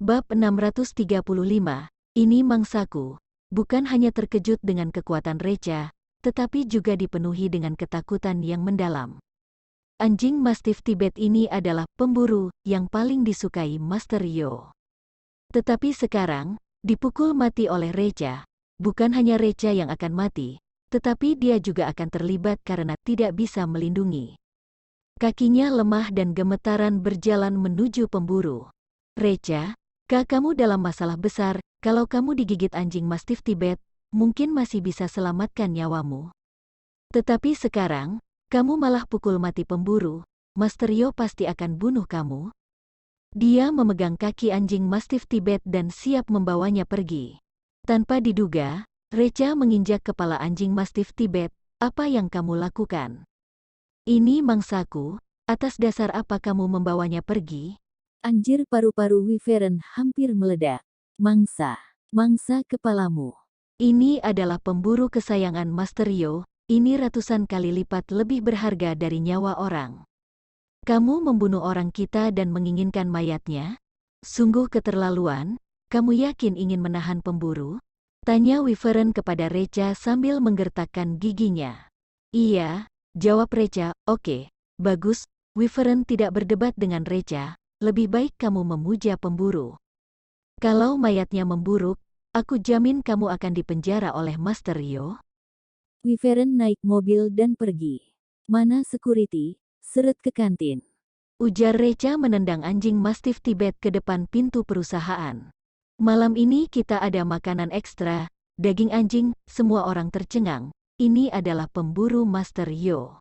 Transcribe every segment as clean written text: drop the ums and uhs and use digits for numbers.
Bab 635, ini mangsaku, bukan hanya terkejut dengan kekuatan Reca, tetapi juga dipenuhi dengan ketakutan yang mendalam. Anjing Mastiff Tibet ini adalah pemburu yang paling disukai Master Yo. Tetapi sekarang, dipukul mati oleh Reca, bukan hanya Reca yang akan mati, tetapi dia juga akan terlibat karena tidak bisa melindungi. Kakinya lemah dan gemetaran berjalan menuju pemburu. Reca, kamu dalam masalah besar, kalau kamu digigit anjing Mastiff Tibet, mungkin masih bisa selamatkan nyawamu. Tetapi sekarang, kamu malah pukul mati pemburu, Master Yo pasti akan bunuh kamu. Dia memegang kaki anjing Mastiff Tibet dan siap membawanya pergi. Tanpa diduga, Reca menginjak kepala anjing Mastiff Tibet. Apa yang kamu lakukan? Ini mangsaku, atas dasar apa kamu membawanya pergi? Anjir, paru-paru Wyvern hampir meledak. Mangsa kepalamu. Ini adalah pemburu kesayangan Master Yo, ini ratusan kali lipat lebih berharga dari nyawa orang. Kamu membunuh orang kita dan menginginkan mayatnya? Sungguh keterlaluan, kamu yakin ingin menahan pemburu? Tanya Wyvern kepada Reca sambil menggertakkan giginya. Iya, jawab Reca, oke, bagus. Wyvern tidak berdebat dengan Reca, lebih baik kamu memuja pemburu. Kalau mayatnya memburuk, aku jamin kamu akan dipenjara oleh Master Yo. Wyvern naik mobil dan pergi. Mana security? Seret ke kantin. Ujar Reca menendang anjing Mastiff Tibet ke depan pintu perusahaan. Malam ini kita ada makanan ekstra, daging anjing, semua orang tercengang. Ini adalah pemburu Master Yo.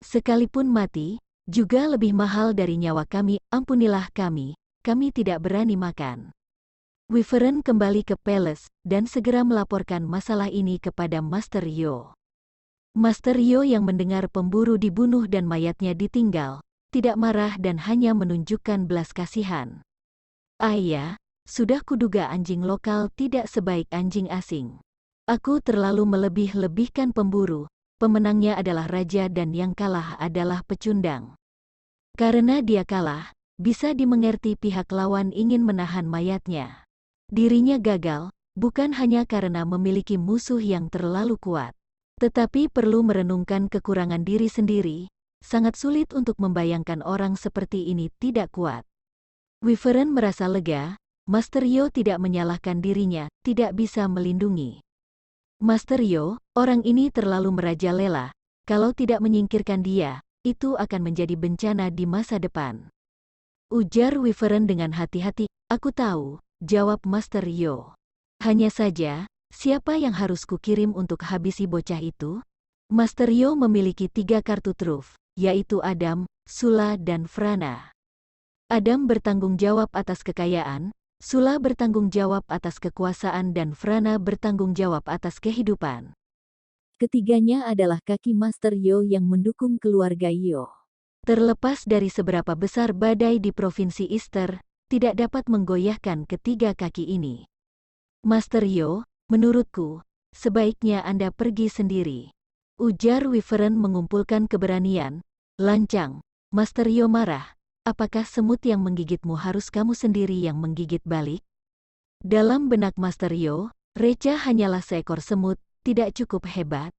Sekalipun mati, juga lebih mahal dari nyawa kami, ampunilah kami tidak berani makan. Wyvern kembali ke Palace, dan segera melaporkan masalah ini kepada Master Yo. Master Yo yang mendengar pemburu dibunuh dan mayatnya ditinggal, tidak marah dan hanya menunjukkan belas kasihan. Ayah, sudah kuduga anjing lokal tidak sebaik anjing asing. Aku terlalu melebih-lebihkan pemburu, pemenangnya adalah raja dan yang kalah adalah pecundang. Karena dia kalah, bisa dimengerti pihak lawan ingin menahan mayatnya. Dirinya gagal, bukan hanya karena memiliki musuh yang terlalu kuat, tetapi perlu merenungkan kekurangan diri sendiri. Sangat sulit untuk membayangkan orang seperti ini tidak kuat. Wyvern merasa lega, Master Yo tidak menyalahkan dirinya, tidak bisa melindungi. Master Yo, orang ini terlalu merajalela, kalau tidak menyingkirkan dia, itu akan menjadi bencana di masa depan. Ujar Wyvern dengan hati-hati, aku tahu, jawab Master Yo. Hanya saja, siapa yang harus kukirim untuk habisi bocah itu? Master Yo memiliki 3 kartu truf, yaitu Adam, Sula dan Frana. Adam bertanggung jawab atas kekayaan, Sula bertanggung jawab atas kekuasaan dan Frana bertanggung jawab atas kehidupan. Ketiganya adalah kaki Master Yo yang mendukung keluarga Yo. Terlepas dari seberapa besar badai di Provinsi Easter, tidak dapat menggoyahkan ketiga kaki ini. Master Yo, menurutku, sebaiknya Anda pergi sendiri. Ujar Wyvern mengumpulkan keberanian. Lancang, Master Yo marah. Apakah semut yang menggigitmu harus kamu sendiri yang menggigit balik? Dalam benak Master Yo, Reca hanyalah seekor semut, tidak cukup hebat.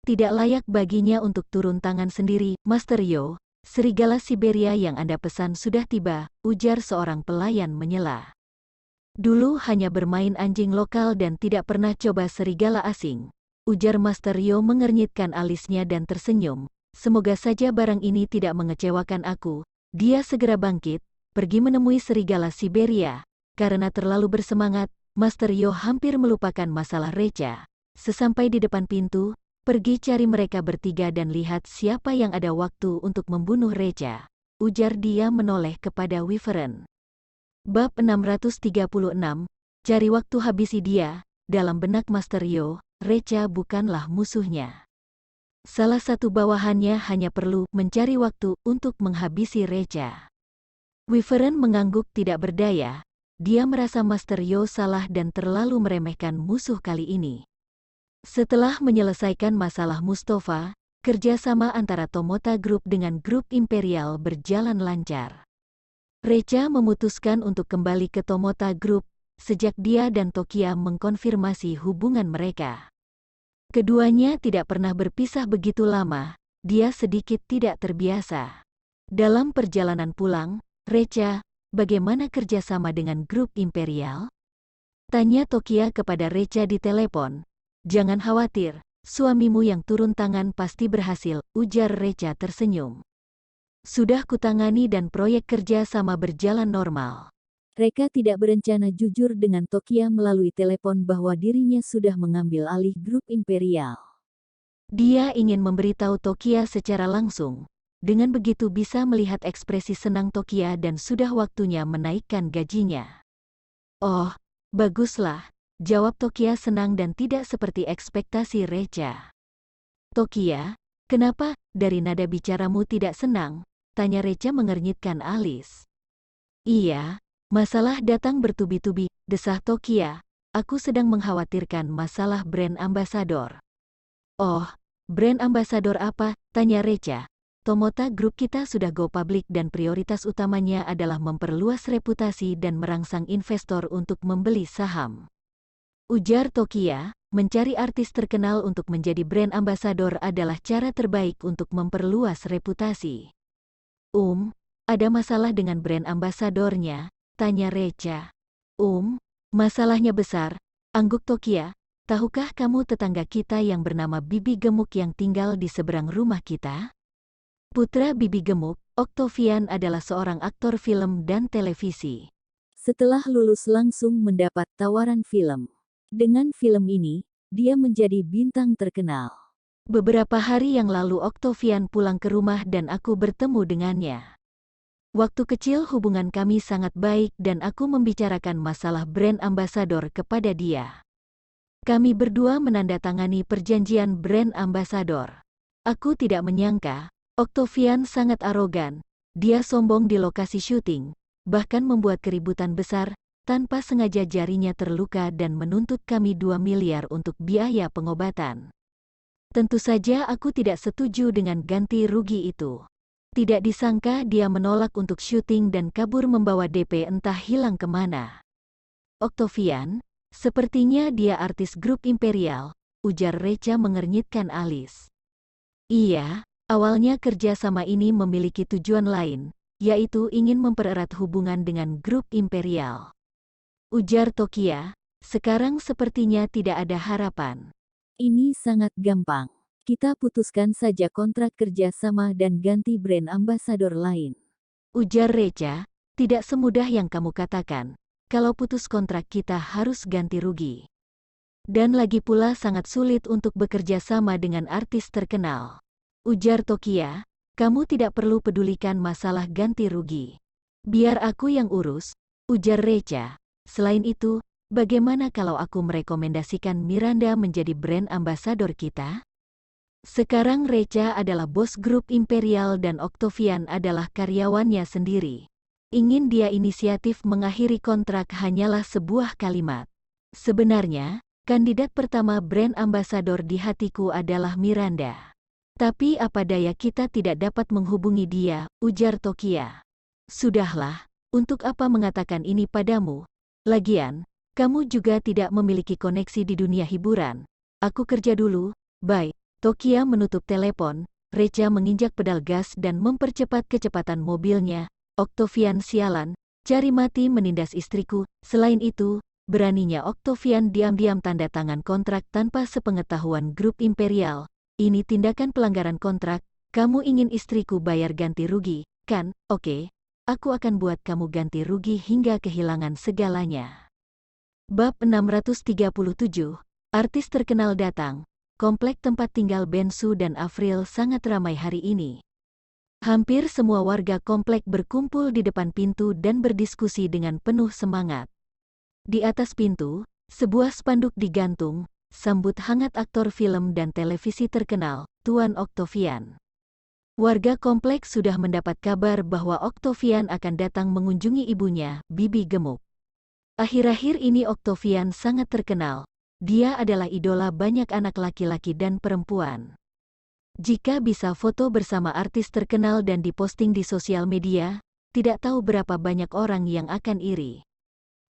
Tidak layak baginya untuk turun tangan sendiri. Master Yo, serigala Siberia yang Anda pesan sudah tiba, ujar seorang pelayan menyela. Dulu hanya bermain anjing lokal dan tidak pernah coba serigala asing. Ujar Master Yo mengernyitkan alisnya dan tersenyum. Semoga saja barang ini tidak mengecewakan aku. Dia segera bangkit, pergi menemui serigala Siberia. Karena terlalu bersemangat, Master Yo hampir melupakan masalah Reca. Sesampai di depan pintu, pergi cari mereka bertiga dan lihat siapa yang ada waktu untuk membunuh Reca. Ujar dia menoleh kepada Wyvern. Bab 636, cari waktu habisi dia. Dalam benak Master Yo, Reca bukanlah musuhnya. Salah satu bawahannya hanya perlu mencari waktu untuk menghabisi Reca. Wyvern mengangguk tidak berdaya. Dia merasa Master Yo salah dan terlalu meremehkan musuh kali ini. Setelah menyelesaikan masalah Mustafa, kerjasama antara Tomota Group dengan Grup Imperial berjalan lancar. Recha memutuskan untuk kembali ke Tomota Group sejak dia dan Tokia mengkonfirmasi hubungan mereka. Keduanya tidak pernah berpisah begitu lama, dia sedikit tidak terbiasa. Dalam perjalanan pulang, Recha, bagaimana kerjasama dengan grup Imperial? Tanya Tokia kepada Recha di telepon. Jangan khawatir, suamimu yang turun tangan pasti berhasil, ujar Recha tersenyum. Sudah kutangani dan proyek kerja sama berjalan normal. Reka tidak berencana jujur dengan Tokia melalui telepon bahwa dirinya sudah mengambil alih grup Imperial. Dia ingin memberitahu Tokia secara langsung. Dengan begitu bisa melihat ekspresi senang Tokia dan sudah waktunya menaikkan gajinya. Oh, baguslah, jawab Tokia senang dan tidak seperti ekspektasi Recha. Tokia, kenapa dari nada bicaramu tidak senang? Tanya Recha mengernyitkan alis. Iya, masalah datang bertubi-tubi, desah Tokia. Aku sedang mengkhawatirkan masalah brand ambasador. Oh, brand ambasador apa? Tanya Recha. Tomota Group kita sudah go public dan prioritas utamanya adalah memperluas reputasi dan merangsang investor untuk membeli saham. Ujar Tokia, mencari artis terkenal untuk menjadi brand ambasador adalah cara terbaik untuk memperluas reputasi. Ada masalah dengan brand ambasadornya? Tanya Recha. Masalahnya besar, angguk Tokia. Tahukah kamu tetangga kita yang bernama Bibi Gemuk yang tinggal di seberang rumah kita? Putra Bibi Gemuk, Octavian adalah seorang aktor film dan televisi. Setelah lulus langsung mendapat tawaran film. Dengan film ini, dia menjadi bintang terkenal. Beberapa hari yang lalu Octavian pulang ke rumah dan aku bertemu dengannya. Waktu kecil hubungan kami sangat baik dan aku membicarakan masalah brand ambasador kepada dia. Kami berdua menandatangani perjanjian brand ambasador. Aku tidak menyangka, Octavian sangat arogan. Dia sombong di lokasi syuting, bahkan membuat keributan besar, tanpa sengaja jarinya terluka dan menuntut kami 2 miliar untuk biaya pengobatan. Tentu saja aku tidak setuju dengan ganti rugi itu. Tidak disangka dia menolak untuk syuting dan kabur membawa DP entah hilang kemana. Octavian, sepertinya dia artis grup Imperial, ujar Recha mengernyitkan alis. Iya. Awalnya kerja sama ini memiliki tujuan lain, yaitu ingin mempererat hubungan dengan grup Imperial. Ujar Tokia, sekarang sepertinya tidak ada harapan. Ini sangat gampang. Kita putuskan saja kontrak kerja sama dan ganti brand ambasador lain. Ujar Recha, tidak semudah yang kamu katakan. Kalau putus kontrak kita harus ganti rugi. Dan lagi pula sangat sulit untuk bekerja sama dengan artis terkenal. Ujar Tokia, kamu tidak perlu pedulikan masalah ganti rugi. Biar aku yang urus, ujar Recha. Selain itu, bagaimana kalau aku merekomendasikan Miranda menjadi brand ambasador kita? Sekarang Recha adalah bos grup Imperial dan Octavian adalah karyawannya sendiri. Ingin dia inisiatif mengakhiri kontrak hanyalah sebuah kalimat. Sebenarnya, kandidat pertama brand ambasador di hatiku adalah Miranda. Tapi apa daya kita tidak dapat menghubungi dia, ujar Tokia. Sudahlah, untuk apa mengatakan ini padamu? Lagian, kamu juga tidak memiliki koneksi di dunia hiburan. Aku kerja dulu, bye. Tokia menutup telepon, Recha menginjak pedal gas dan mempercepat kecepatan mobilnya. Octavian sialan, cari mati menindas istriku. Selain itu, beraninya Octavian diam-diam tanda tangan kontrak tanpa sepengetahuan grup Imperial. Ini tindakan pelanggaran kontrak, kamu ingin istriku bayar ganti rugi, kan? Oke, aku akan buat kamu ganti rugi hingga kehilangan segalanya. Bab 637, artis terkenal datang. Komplek tempat tinggal Bensu dan Afril sangat ramai hari ini. Hampir semua warga komplek berkumpul di depan pintu dan berdiskusi dengan penuh semangat. Di atas pintu, sebuah spanduk digantung, sambut hangat aktor film dan televisi terkenal, Tuan Octavian. Warga kompleks sudah mendapat kabar bahwa Octavian akan datang mengunjungi ibunya, Bibi Gemuk. Akhir-akhir ini Octavian sangat terkenal. Dia adalah idola banyak anak laki-laki dan perempuan. Jika bisa foto bersama artis terkenal dan diposting di sosial media, tidak tahu berapa banyak orang yang akan iri.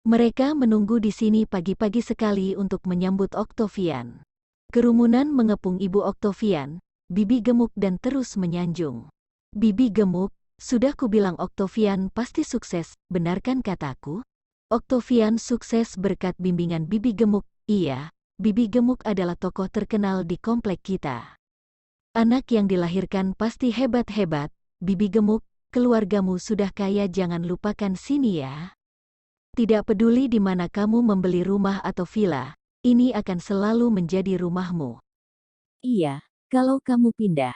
Mereka menunggu di sini pagi-pagi sekali untuk menyambut Octavian. Kerumunan mengepung Ibu Octavian, Bibi gemuk dan terus menyanjung. Bibi gemuk, sudah kubilang Octavian pasti sukses, benarkan kataku? Octavian sukses berkat bimbingan Bibi gemuk. Iya, Bibi gemuk adalah tokoh terkenal di komplek kita. Anak yang dilahirkan pasti hebat-hebat. Bibi gemuk, keluargamu sudah kaya, jangan lupakan sini ya. Tidak peduli di mana kamu membeli rumah atau villa, ini akan selalu menjadi rumahmu. Iya, kalau kamu pindah,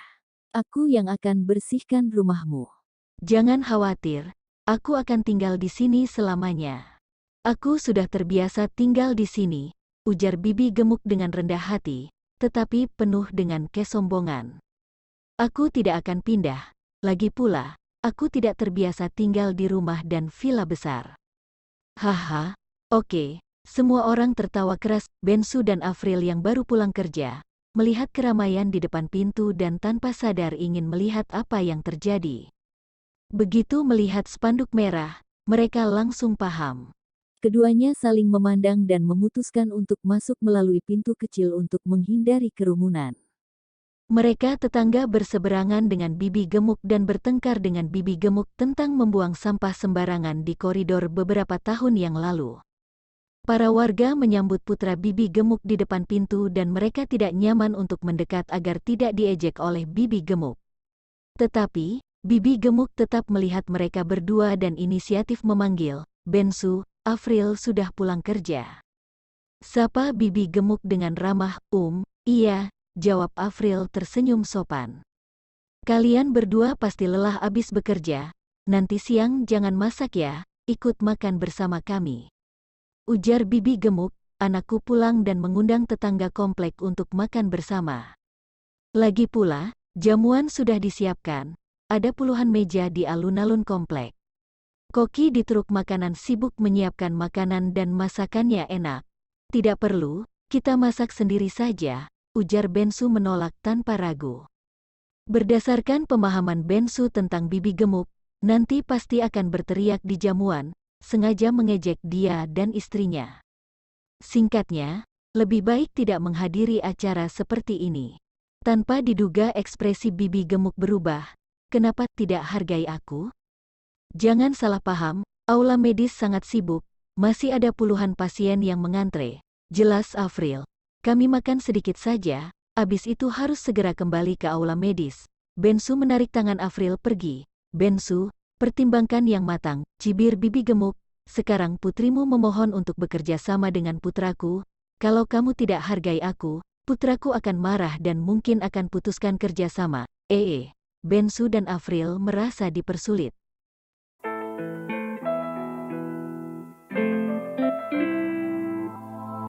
aku yang akan bersihkan rumahmu. Jangan khawatir, aku akan tinggal di sini selamanya. Aku sudah terbiasa tinggal di sini, ujar Bibi gemuk dengan rendah hati, tetapi penuh dengan kesombongan. Aku tidak akan pindah, lagi pula, aku tidak terbiasa tinggal di rumah dan villa besar. Haha, oke, semua orang tertawa keras. Bensu dan Afril yang baru pulang kerja, melihat keramaian di depan pintu dan tanpa sadar ingin melihat apa yang terjadi. Begitu melihat spanduk merah, mereka langsung paham. Keduanya saling memandang dan memutuskan untuk masuk melalui pintu kecil untuk menghindari kerumunan. Mereka tetangga berseberangan dengan Bibi gemuk dan bertengkar dengan Bibi gemuk tentang membuang sampah sembarangan di koridor beberapa tahun yang lalu. Para warga menyambut putra Bibi gemuk di depan pintu dan mereka tidak nyaman untuk mendekat agar tidak diejek oleh Bibi gemuk. Tetapi, Bibi gemuk tetap melihat mereka berdua dan inisiatif memanggil, Bensu, Afril sudah pulang kerja. Sapa Bibi gemuk dengan ramah, iya, jawab Afril tersenyum sopan. Kalian berdua pasti lelah abis bekerja, nanti siang jangan masak ya, ikut makan bersama kami. Ujar Bibi gemuk, anakku pulang dan mengundang tetangga komplek untuk makan bersama. Lagi pula, jamuan sudah disiapkan, ada puluhan meja di alun-alun komplek. Koki di truk makanan sibuk menyiapkan makanan dan masakannya enak. Tidak perlu, kita masak sendiri saja, ujar Bensu menolak tanpa ragu. Berdasarkan pemahaman Bensu tentang Bibi gemuk, nanti pasti akan berteriak di jamuan, sengaja mengejek dia dan istrinya. Singkatnya, lebih baik tidak menghadiri acara seperti ini. Tanpa diduga ekspresi Bibi gemuk berubah. Kenapa tidak hargai aku? Jangan salah paham, aula medis sangat sibuk, masih ada puluhan pasien yang mengantre. Jelas Afril, kami makan sedikit saja, abis itu harus segera kembali ke aula medis. Bensu menarik tangan Afril pergi. Bensu, pertimbangkan yang matang, cibir Bibi gemuk, sekarang putrimu memohon untuk bekerja sama dengan putraku, kalau kamu tidak hargai aku, putraku akan marah dan mungkin akan putuskan kerja sama. Bensu dan Afril merasa dipersulit.